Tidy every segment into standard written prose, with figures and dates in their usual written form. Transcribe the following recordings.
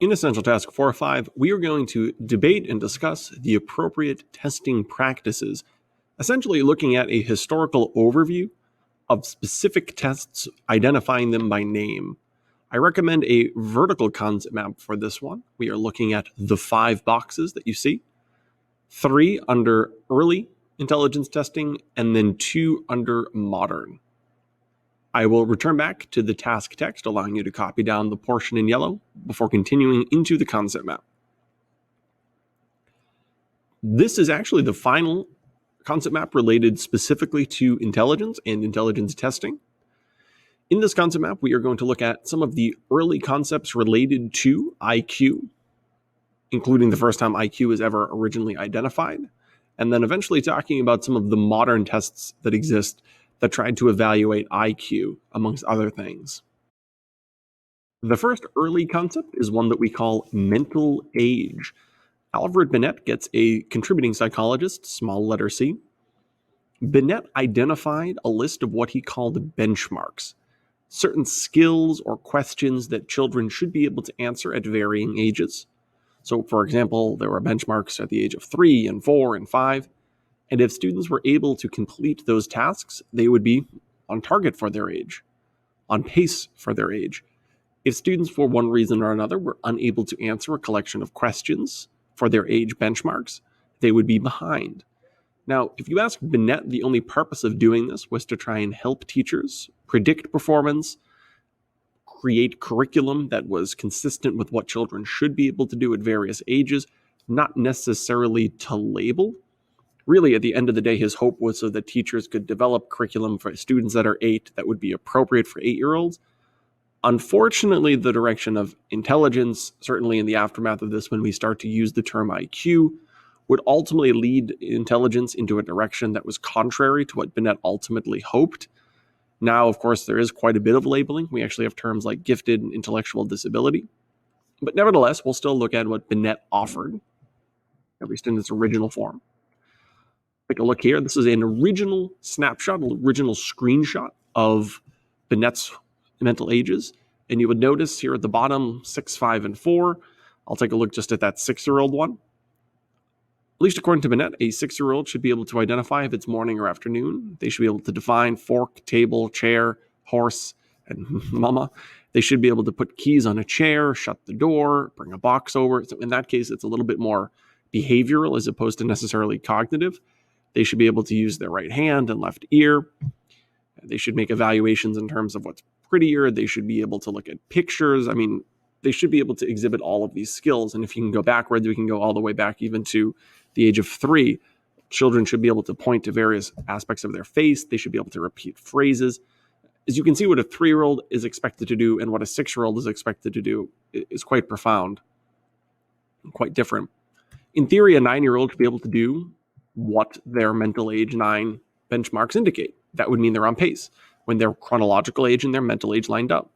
In Essential Task 4 or 5, we are going to debate and discuss the appropriate testing practices, essentially looking at a historical overview of specific tests, identifying them by name. I recommend a vertical concept map for this one. We are looking at the 5 boxes that you see, 3 under early intelligence testing, and then 2 under modern. I will return back to the task text, allowing you to copy down the portion in yellow before continuing into the concept map. This is actually the final concept map related specifically to intelligence and intelligence testing. In this concept map, we are going to look at some of the early concepts related to IQ, including the first time IQ was ever originally identified, and then eventually talking about some of the modern tests that exist that tried to evaluate IQ, amongst other things. The first early concept is one that we call mental age. Alfred Binet gets a contributing psychologist, small letter C. Binet identified a list of what he called benchmarks, certain skills or questions that children should be able to answer at varying ages. So, for example, there were benchmarks at the age of 3 and 4 and 5. And if students were able to complete those tasks, they would be on target for their age, on pace for their age. If students, for one reason or another, were unable to answer a collection of questions for their age benchmarks, they would be behind. Now, if you ask Binet, the only purpose of doing this was to try and help teachers predict performance, create curriculum that was consistent with what children should be able to do at various ages, not necessarily to label. Really, at the end of the day, his hope was so that teachers could develop curriculum for students that are 8 that would be appropriate for 8-year-olds. Unfortunately, the direction of intelligence, certainly in the aftermath of this, when we start to use the term IQ, would ultimately lead intelligence into a direction that was contrary to what Binet ultimately hoped. Now, of course, there is quite a bit of labeling. We actually have terms like gifted and intellectual disability. But nevertheless, we'll still look at what Binet offered, at least in its original form. Take a look here. This is an original snapshot, an original screenshot of Binet's mental ages. And you would notice here at the bottom, 6, 5, and 4. I'll take a look just at that 6-year-old one. At least according to Binet, a 6-year-old should be able to identify if it's morning or afternoon. They should be able to define fork, table, chair, horse, and mama. They should be able to put keys on a chair, shut the door, bring a box over. So in that case, it's a little bit more behavioral as opposed to necessarily cognitive. They should be able to use their right hand and left ear. They should make evaluations in terms of what's prettier. They should be able to look at pictures. I mean, they should be able to exhibit all of these skills. And if you can go backwards, we can go all the way back even to the age of 3. Children should be able to point to various aspects of their face. They should be able to repeat phrases. As you can see, what a 3-year-old is expected to do and what a 6-year-old is expected to do is quite profound, quite different. In theory, a 9-year-old should be able to do what their mental age 9 benchmarks indicate. That would mean they're on pace when their chronological age and their mental age lined up.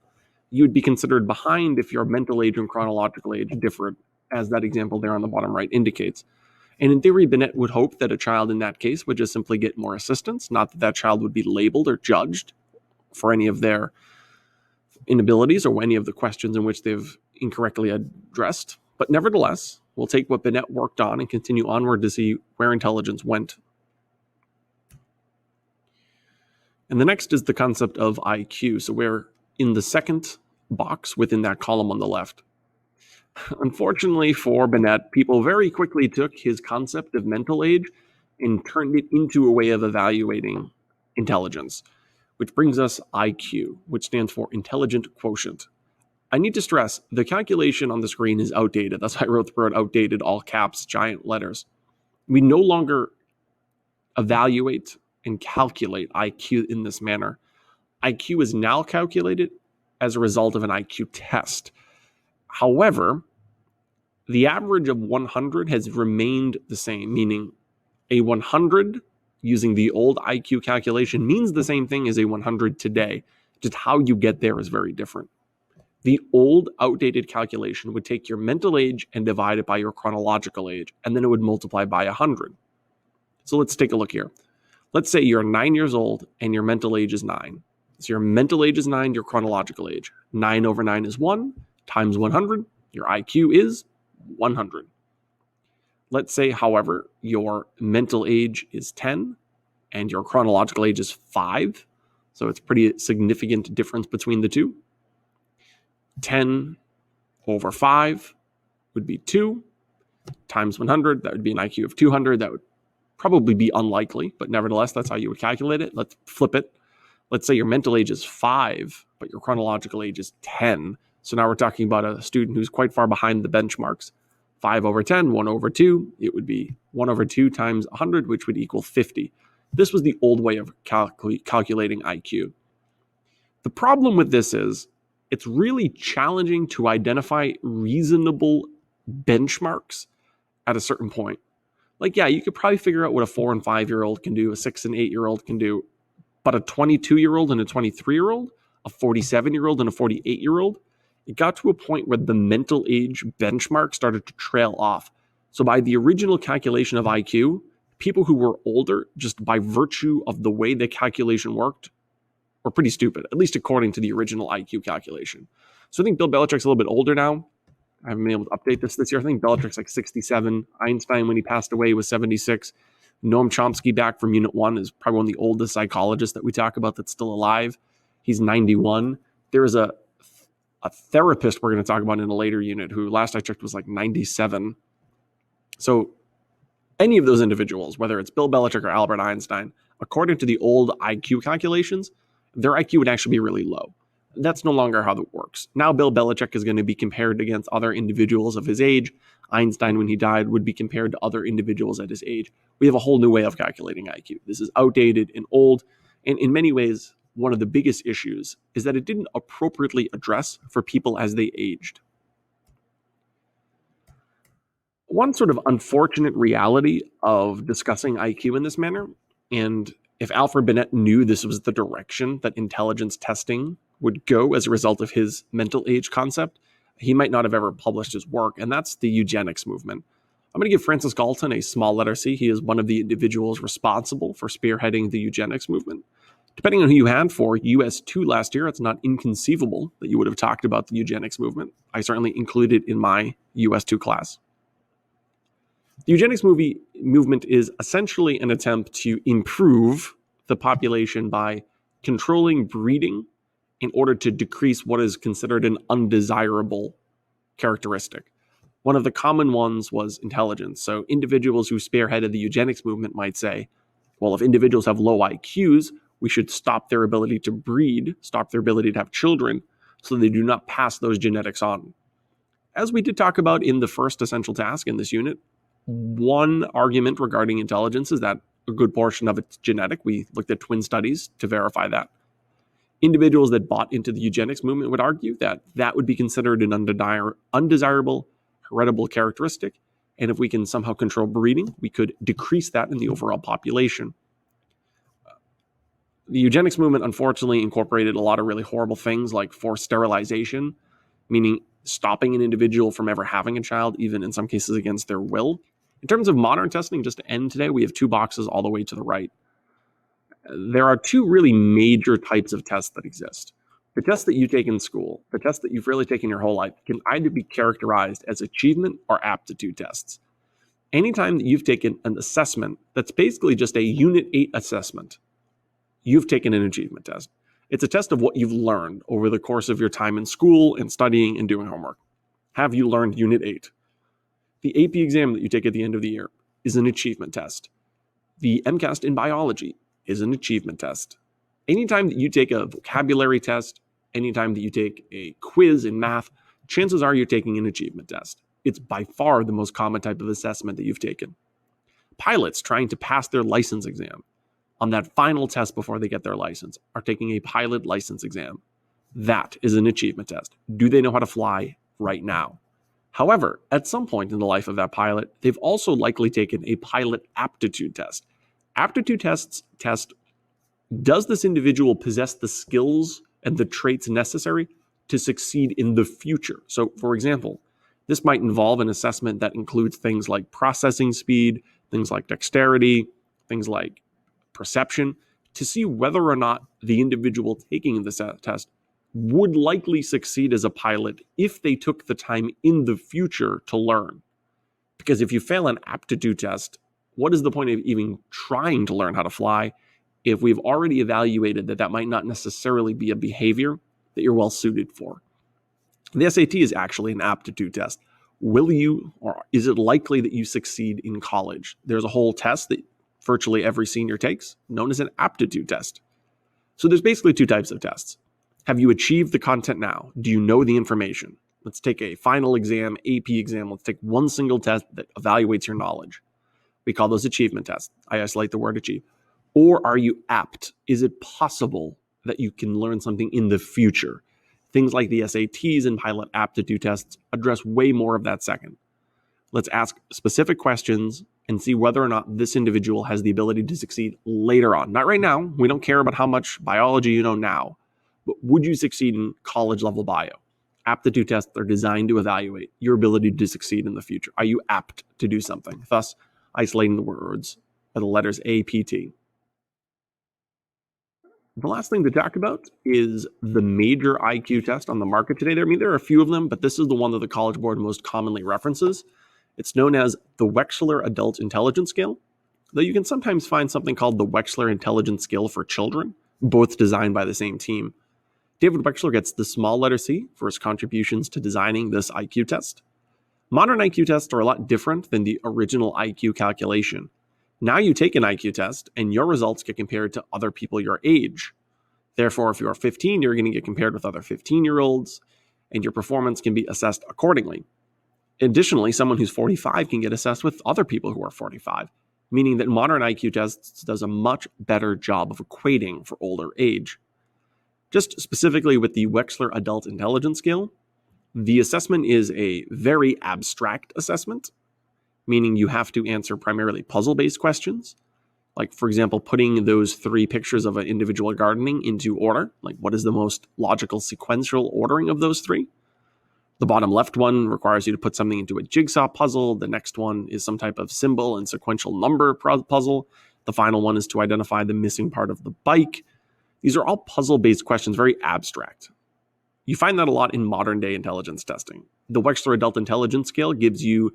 You would be considered behind if your mental age and chronological age differed, as that example there on the bottom right indicates. And in theory, Binet would hope that a child in that case would just simply get more assistance, not that that child would be labeled or judged for any of their inabilities or any of the questions in which they've incorrectly addressed. But nevertheless, we'll take what Binet worked on and continue onward to see where intelligence went. And the next is the concept of IQ. So we're in the second box within that column on the left. Unfortunately for Binet, people very quickly took his concept of mental age and turned it into a way of evaluating intelligence, which brings us IQ, which stands for intelligent quotient. I need to stress, the calculation on the screen is outdated. That's why I wrote the word outdated, all caps, giant letters. We no longer evaluate and calculate IQ in this manner. IQ is now calculated as a result of an IQ test. However, the average of 100 has remained the same, meaning a 100 using the old IQ calculation means the same thing as a 100 today. Just how you get there is very different. The old, outdated calculation would take your mental age and divide it by your chronological age, and then it would multiply by 100. So let's take a look here. Let's say you're 9 years old and your mental age is 9. So your mental age is 9, your chronological age. 9 over 9 is 1, times 100, Your IQ is 100. Let's say, however, your mental age is 10 and your chronological age is 5. So it's a pretty significant difference between the two. 10 over 5 would be 2 times 100. That would be an IQ of 200. That would probably be unlikely, but nevertheless, that's how you would calculate it. Let's flip it. Let's say your mental age is 5, but your chronological age is 10. So now we're talking about a student who's quite far behind the benchmarks. 5 over 10, 1 over 2, it would be 1 over 2 times 100, which would equal 50. This was the old way of calculating IQ. The problem with this is it's really challenging to identify reasonable benchmarks at a certain point. Like, yeah, you could probably figure out what a 4 and 5-year-old can do, a 6 and 8-year-old can do, but a 22-year-old and a 23-year-old, a 47-year-old and a 48-year-old, it got to a point where the mental age benchmark started to trail off. So by the original calculation of IQ, people who were older, just by virtue of the way the calculation worked, were pretty stupid, at least according to the original IQ calculation. So I think Bill Belichick's a little bit older now. I haven't been able to update this year. I think Belichick's like 67. Einstein, when he passed away, was 76. Noam Chomsky, back from Unit 1, is probably one of the oldest psychologists that we talk about that's still alive. He's 91. There is a therapist we're going to talk about in a later unit who, last I checked, was like 97. So any of those individuals, whether it's Bill Belichick or Albert Einstein, according to the old IQ calculations, their IQ would actually be really low. That's no longer how that works. Now Bill Belichick is going to be compared against other individuals of his age. Einstein, when he died, would be compared to other individuals at his age. We have a whole new way of calculating IQ. This is outdated and old, and in many ways, one of the biggest issues is that it didn't appropriately address for people as they aged. One sort of unfortunate reality of discussing IQ in this manner, and if Alfred Binet knew this was the direction that intelligence testing would go as a result of his mental age concept, he might not have ever published his work, and that's the eugenics movement. I'm going to give Francis Galton a small letter C. He is one of the individuals responsible for spearheading the eugenics movement. Depending on who you had for US2 last year, it's not inconceivable that you would have talked about the eugenics movement. I certainly included it in my US2 class. The eugenics movement is essentially an attempt to improve the population by controlling breeding in order to decrease what is considered an undesirable characteristic. One of the common ones was intelligence. So individuals who spearheaded the eugenics movement might say, well, if individuals have low IQs, we should stop their ability to breed, stop their ability to have children, so they do not pass those genetics on. As we did talk about in the first essential task in this unit, one argument regarding intelligence is that a good portion of it's genetic. We looked at twin studies to verify that. Individuals that bought into the eugenics movement would argue that that would be considered an undesirable, heritable characteristic, and if we can somehow control breeding, we could decrease that in the overall population. The eugenics movement, unfortunately, incorporated a lot of really horrible things like forced sterilization, meaning stopping an individual from ever having a child, even in some cases against their will. In terms of modern testing, just to end today, we have two boxes all the way to the right. There are two really major types of tests that exist. The tests that you take in school, the tests that you've really taken your whole life, can either be characterized as achievement or aptitude tests. Anytime that you've taken an assessment that's basically just a Unit 8 assessment, you've taken an achievement test. It's a test of what you've learned over the course of your time in school and studying and doing homework. Have you learned Unit 8? The AP exam that you take at the end of the year is an achievement test. The MCAT in biology is an achievement test. Anytime that you take a vocabulary test, anytime that you take a quiz in math, chances are you're taking an achievement test. It's by far the most common type of assessment that you've taken. Pilots trying to pass their license exam on that final test before they get their license are taking a pilot license exam. That is an achievement test. Do they know how to fly right now? However, at some point in the life of that pilot, they've also likely taken a pilot aptitude test. Aptitude tests test, does this individual possess the skills and the traits necessary to succeed in the future? So, for example, this might involve an assessment that includes things like processing speed, things like dexterity, things like perception, to see whether or not the individual taking this test would likely succeed as a pilot if they took the time in the future to learn. Because if you fail an aptitude test, what is the point of even trying to learn how to fly if we've already evaluated that might not necessarily be a behavior that you're well suited for? The SAT is actually an aptitude test. Will you, or is it likely that you succeed in college? There's a whole test that virtually every senior takes, known as an aptitude test. So there's basically two types of tests. Have you achieved the content now? Do you know the information? Let's take a final exam, AP exam. Let's take one single test that evaluates your knowledge. We call those achievement tests. I isolate the word achieve. Or are you apt? Is it possible that you can learn something in the future? Things like the SATs and pilot aptitude tests address way more of that second. Let's ask specific questions and see whether or not this individual has the ability to succeed later on. Not right now. We don't care about how much biology you know now. But would you succeed in college level bio? Aptitude tests are designed to evaluate your ability to succeed in the future. Are you apt to do something? Thus, isolating the words or the letters APT. The last thing to talk about is the major IQ test on the market today. There are a few of them, but this is the one that the College Board most commonly references. It's known as the Wechsler Adult Intelligence Scale, though you can sometimes find something called the Wechsler Intelligence Scale for Children, both designed by the same team. David Wechsler gets the small letter C for his contributions to designing this IQ test. Modern IQ tests are a lot different than the original IQ calculation. Now you take an IQ test and your results get compared to other people your age. Therefore, if you're 15, you're going to get compared with other 15-year-olds, and your performance can be assessed accordingly. Additionally, someone who's 45 can get assessed with other people who are 45, meaning that modern IQ tests does a much better job of equating for older age. Just specifically with the Wechsler Adult Intelligence Scale, the assessment is a very abstract assessment, meaning you have to answer primarily puzzle-based questions. Like, for example, putting those 3 pictures of an individual gardening into order. Like, what is the most logical sequential ordering of those 3? The bottom left one requires you to put something into a jigsaw puzzle. The next one is some type of symbol and sequential number puzzle. The final one is to identify the missing part of the bike. These are all puzzle-based questions, very abstract. You find that a lot in modern-day intelligence testing. The Wechsler Adult Intelligence Scale gives you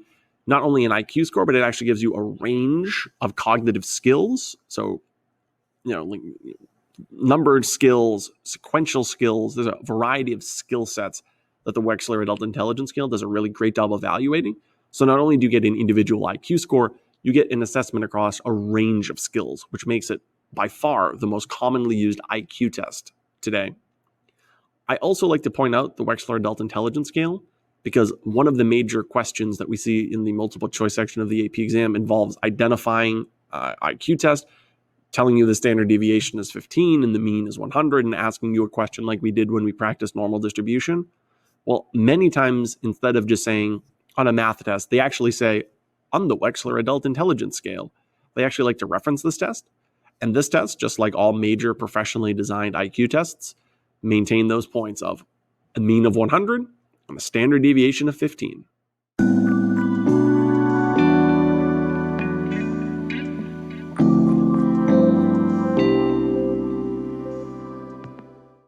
not only an IQ score, but it actually gives you a range of cognitive skills. So, like numbered skills, sequential skills. There's a variety of skill sets that the Wechsler Adult Intelligence Scale does a really great job evaluating. So not only do you get an individual IQ score, you get an assessment across a range of skills, which makes it by far the most commonly used IQ test today. I also like to point out the Wechsler Adult Intelligence Scale because one of the major questions that we see in the multiple choice section of the AP exam involves identifying IQ test, telling you the standard deviation is 15 and the mean is 100, and asking you a question like we did when we practiced normal distribution. Well, many times, instead of just saying on a math test, they actually say on the Wechsler Adult Intelligence Scale. They actually like to reference this test. And this test, just like all major professionally designed IQ tests, maintain those points of a mean of 100 and a standard deviation of 15.